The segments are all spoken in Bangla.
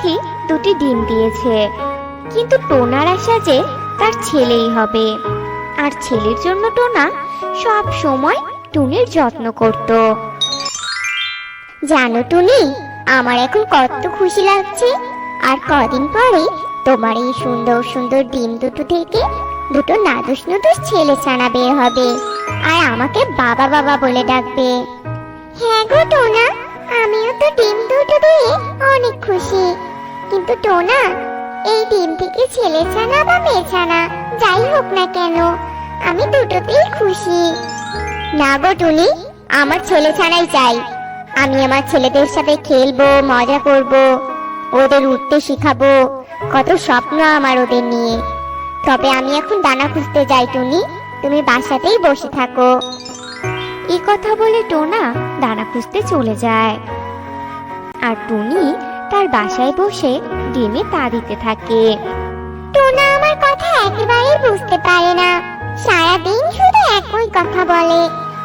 পাখি দুটি ডিম দিয়েছে, কিন্তু টোনার আশা যে তার ছেলেই হবে। আর ছেলের জন্য টোনা সব সময় টুনির যত্ন করত। জানো টুনি, আমার এখন কত খুশি লাগছে। আর কদিন পরে তোমার এই সুন্দর সুন্দর ডিম দুটো থেকে দুটো নাদুস নুদুস ছেলে ছানা বের হবে, আর আমাকে বাবা বাবা বলে ডাকবে। হ্যাঁ গো টোনা, আমিও তো ডিম দুটো দিয়ে অনেক খুশি। কিন্তু টোনা, এই ডিম থেকে ছেলে ছানা বা মেয়ে ছানা যাই হোক না কেন, আমি দুটোতেই খুশি। না গো টুনি, আমার ছেলে ছানাই চাই। আমি আমার ছেলেদের সাথে খেলবো, মজা করব, ওদের উঠতে শিখাবো। কত স্বপ্ন আমার ওদের নিয়ে। তবে আমি এখন দানা খুঁজতে যাই টুনি, তুমি বাসাতেই বসে থাকো। এই কথা বলে টোনা দানা খুঁজতে চলে যায়। আর টুনি তার বাসায় বসে ডিমে তা দিতে থাকে। টোনা আমার কথা একেবারেই বুঝতে পারে না। সারাদিন শুধু একই কথা বলে,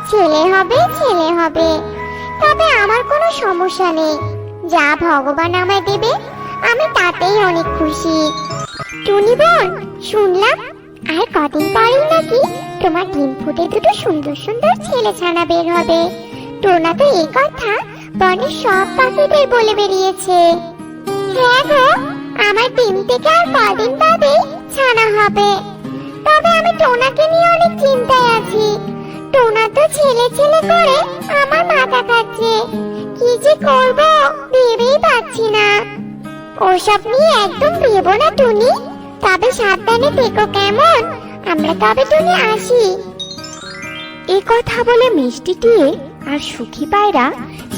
ছেলে হবে ছেলে হবে। তবে আমার কোনো সমস্যা নেই, যা ভগবান আমায় দেবে আমি তাতেই অনেক খুশি। টুনি বোন, শুনলাম আর কদিন পরেই নাকি তোমার ডিম ফুটে দুটো সুন্দর সুন্দর ছেলে ছানা বের হবে। টোনা তো এই কথা বনের সব পাখিদের বলে বেরিয়েছে। হ্যাঁ গো, আমার ডিম থেকে আর কদিন বাদে ছানা হবে। তবে আমি টোনাকে নিয়ে অনেক চিন্তায় আছি। টোনা তো ছেলে ছেলে করে আমার মাথা খাচ্ছে। কি যে করব ভেবেই পাচ্ছি না। ওসব নিয়ে একদম ভেবো না টুনি, তবে সাবধানে থেকো কেমন। আমরা তবে টুনি আসি। এই কথা বলে মিষ্টি টিয়ে আর সুখী পায়রা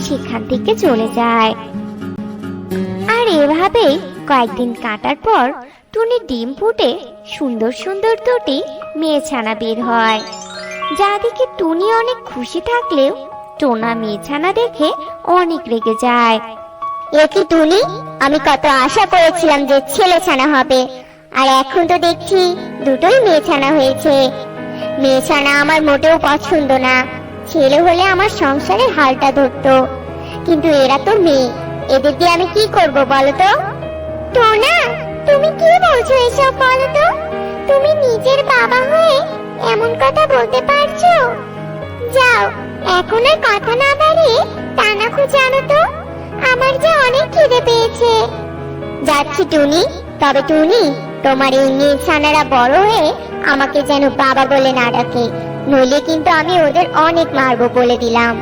সেখান থেকে চলে যায়। আর এভাবেই কয়েকদিন কাটার পর টুনি ডিম ফুটে সুন্দর সুন্দর দুটি মেয়ে ছানা বের হয়। যা দেখে টুনি অনেক খুশি থাকলেও টোনা মেয়ে ছানা দেখে অনেক রেগে যায়। এ কি টুনি, আমি কত আশা করেছিলাম যে ছেলে ছানা হবে, আর এখন তো দেখছি দুটোই মেয়ে ছানা হয়েছে। মেয়ে ছানা আমার মোটেও পছন্দ না। ছেলে হলে আমার সংসারের হালটা ধরতো, কিন্তু এরা তো মেয়ে, এদের দিয়ে আমি কি করব বলো তো? টোনা, তুমি কি বলছো এসব বলো তো? তুমি নিজের বাবা হয়ে এমন কথা বলতে পারছো? যাও, এখন আর কথা না বাড়িয়ে টানা খুঁজানো তো, আমার যে অনেক খিদে পেয়েছে। যাচ্ছি টুনি। তবে টুনি, তোমার এই মেয়ে ছানারা বড় হয়ে আমাকে যেন বাবা বলে না ডাকে, নইলে কিন্তু আমি ওদের অনেক মারবো বলে দিলাম।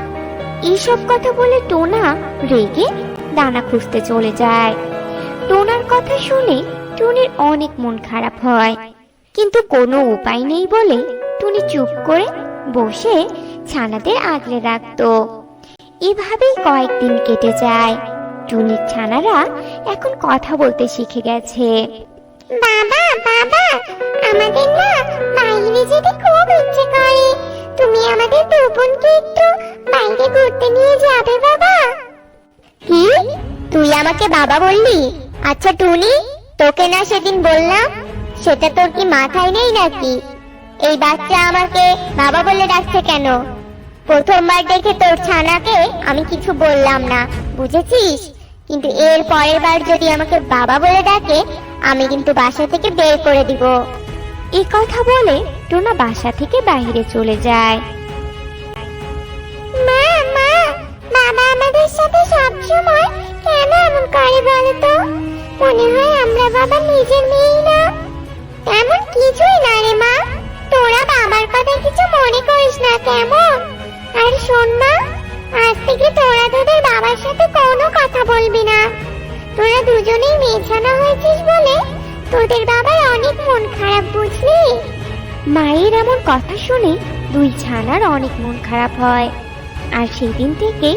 এইসব কথা বলে টোনা রেগে দানা খুঁজতে চলে যায়। টোনার কথা শুনে টুনির অনেক মন খারাপ হয়, কিন্তু কোনো উপায় নেই বলে টুনি চুপ করে বসে ছানাদের আগলে রাখতো। এভাবেই কয়েকদিন কেটে যায়। টুনির ছানারা এখন কথা বলতে শিখে গেছে। বাবা বাবা, আমাদের না বাইরে যেতে খুব ইচ্ছে করে। তুমি আমাদের দু বোনকে একটু বাইরে ঘুরতে নিয়ে যাবে বাবা? কি, তুই আমাকে বাবা বললি? আচ্ছা টুনি, তোকে না সেদিন বললাম, সেটা তোর কি মাথায় নেই নাকি? এই বাচ্চা আমাকে বাবা বলে ডাকছে কেন? প্রথমবার দেখে তোর ছানাকে আমি কিছু বললাম না, বুঝেছিস? কিন্তু এর পরের বার যদি আমাকে বাবা বলে ডাকে, আমি কিন্তু বাসা থেকে বের করে দিব। এই কথা বলে টোনা বাসা থেকে বাইরে চলে যায়। মা মা, বাবা আমাদের সাথে সব সময় কেন এমন করে বলো তো? মনে হয় আমরা বাবা নিজের মেয়ে না। এমন কিছুই না রে মা, তোরা বাবার কথা কিছু মনে করিস না কেমন? আর শোন মা, আজ থেকে তোরা তোদের বাবার সাথে কোনো কথা বলবি না। তোরা দুজনেই মেয়ে ছানা হয়েছিস বলে তোদের বাবার অনেক মন খারাপ, বুঝলি? মায়ের এমন কথা শুনে দুই ছানার অনেক মন খারাপ হয়। আর সেদিন থেকে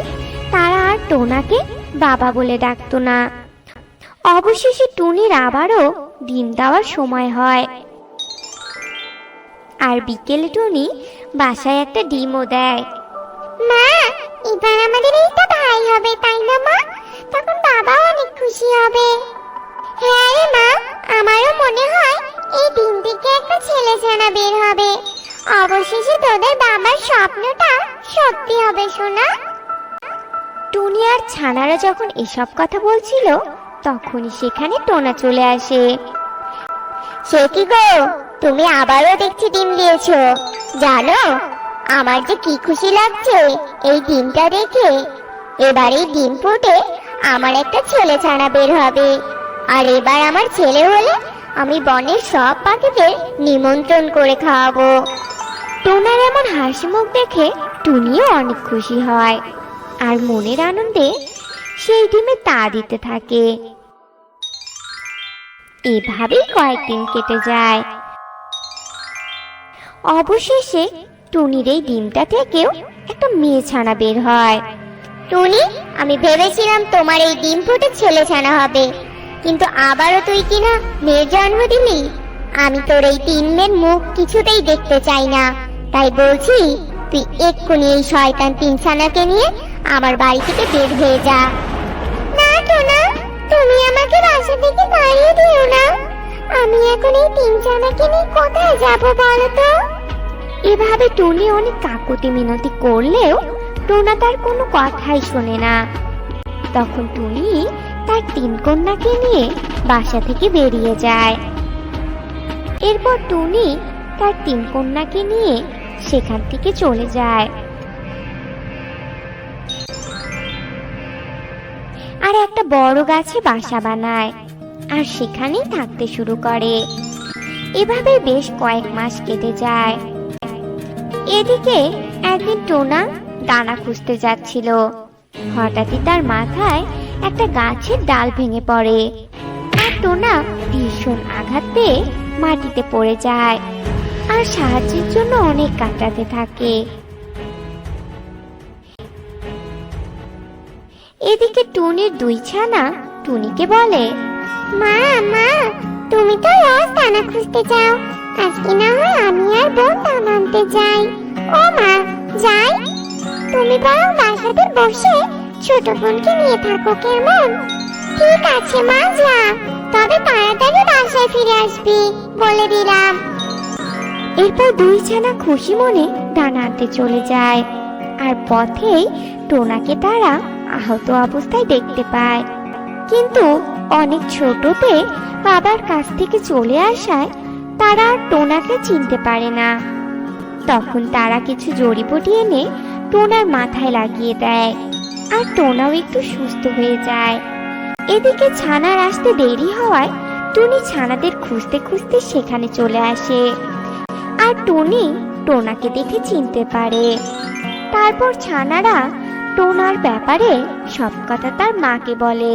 তারা আর টোনাকে বাবা বলে ডাকতো না। অবশেষে টুনির আবারও ডিম দেওয়ার সময় হয়। আর বিকেলে টুনি বাসায় একটা ডিমও দেয়। মা, এবার আমাদের একটা ভাই হবে, তাই না মা? তখন বাবা অনেক খুশি হবে। হ্যাঁ রে মা, আমারও মনে হয় এই ডিম থেকে একটা ছেলে ছানা বের হবে। অবশেষে তোদের বাবার স্বপ্নটা সত্যি হবে সোনা। টুনি আর ছানারা যখন এসব কথা বলছিল, তখনই সেখানে টোনা চলে আসে। সে কি গো, তুমি আবারও দেখছি ডিম দিয়েছো। জানো আমার যে কি খুশি লাগছে এই ডিমটা দেখে। এবার এই ডিম ফুটে আমার একটা ছেলে ছানা বের হবে। আর এবার আমার ছেলে হলে আমি বনের সব পাখিদের নিমন্ত্রণ করে খাওয়াবো। টোনার এমন হাসি মুখ দেখে টুনিও অনেক খুশি হয়, আর মনের আনন্দে সেই ডিমে তা দিতে থাকে। এভাবেই কয়েকদিন কেটে যায়। অবশেষে টুনির এই ডিমটা থেকেও একটা মেয়ে ছানা বের হয়। টুনি, আমি ভেবেছিলাম তোমার এই ডিম ফুটে ছেলে ছানা হবে, কিন্তু আবারও তুই কিনা মেয়ের জন্ম দিলি। আমি তোর এই তিন মেয়ের মুখ কিছুতেই দেখতে চাই না। তাই বলছি, তুই এক্ষুনি এই শয়তান তিন ছানাকে নিয়ে আমার বাড়ি থেকে বের হয়ে যা। না টোনা, তুমি আমাকে বাসা থেকে তাড়িয়ে দিও না। আমি এখন এই তিন ছানাকে নিয়ে কোথায় যাব বলো তো? এভাবে টুনি অনেক কাকুতি মিনতি করলেও টোনা তার কোনো কথাই শোনে না। তখন টুনি তার তিন কন্যাকে নিয়ে বাসা থেকে বেরিয়ে যায়। এরপর টুনি তার তিন কন্যাকে নিয়ে সেখান থেকে চলে যায়। আর একটা বড় গাছে বাসা বানায়, আর সেখানেই থাকতে শুরু করে। এভাবে বেশ কয়েক মাস কেটে যায়। এদিকে একদিন টোনা দানা খুঁজতে যাচ্ছিল। হঠাৎই তার মাথায় একটা গাছের ডাল ভেঙে পড়ে, আর টোনা ভীষণ আঘাত পেয়ে মাটিতে পড়ে যায়, আর সাহায্যের জন্য অনেক কাঁদতে থাকে। এদিকে টুনির দুই ছানা টুনিকে বলে, মা মা, তুমি তো রোজ দানা খুঁজতে যাও, আজকে না হয় আমি আর বোন দানা আনতে যাই। ও মা, যাই? তুমি বরং বাসাতে বসে ছোট বোনকে নিয়ে থাকো, কেমন? ঠিক আছে মা, যা, তবে তাড়াতাড়ি বাসায় ফিরে আসবি, বলে দিলাম। এরপর দুই ছানা খুশি মনে দানা আনতে চলে যায়। আর পথেই টোনাকে তারা আহত অবস্থায় দেখতে পায়, কিন্তু অনেক ছোটতে বাবার কাছ থেকে চলে আসায় তারা আর টোনাকে চিনতে পারে না। তখন তারা কিছু জড়িবুটি এনে টোনার মাথায় লাগিয়ে দেয়, আর টোনাও একটু সুস্থ হয়ে যায়। এদিকে ছানার আসতে দেরি হওয়ায় টুনি ছানাদের খুঁজতে খুঁজতে সেখানে চলে আসে, আর টুনি টোনাকে দেখে চিনতে পারে। তারপর ছানারা টোনার ব্যাপারে সব কথা তার মাকে বলে।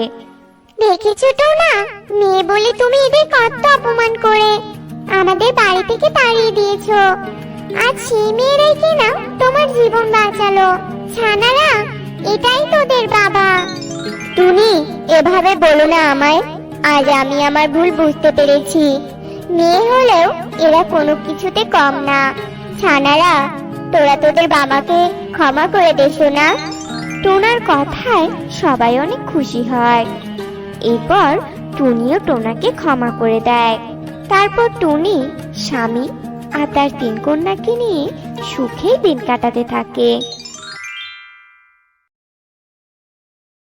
দেখেছো টোনা, মেয়ে বলে তুমি এদের কত অপমান করে আমাদের বাড়ি থেকে তাড়িয়ে দিয়েছো। আজ সেই মেয়েরাই কিনা তোমার জীবন বাঁচালো। ছানারা, এটাই তোদের বাবা। টুনি, এভাবে বলো না আমায়। আজ আমি আমার ভুল বুঝতে পেরেছি। মেয়ে হলেও এরা কোনো কিছুতে কম না। ছানারা, তোরা তোদের বাবাকে ক্ষমা করে দেছো না? টোনার কথায় সবাই অনেক খুশি হয়। এরপর টুনিও টোনাকে ক্ষমা করে দেয়। তারপর টুনি স্বামী আর তার তিন কন্যাকে নিয়ে সুখেই দিন কাটাতে থাকে।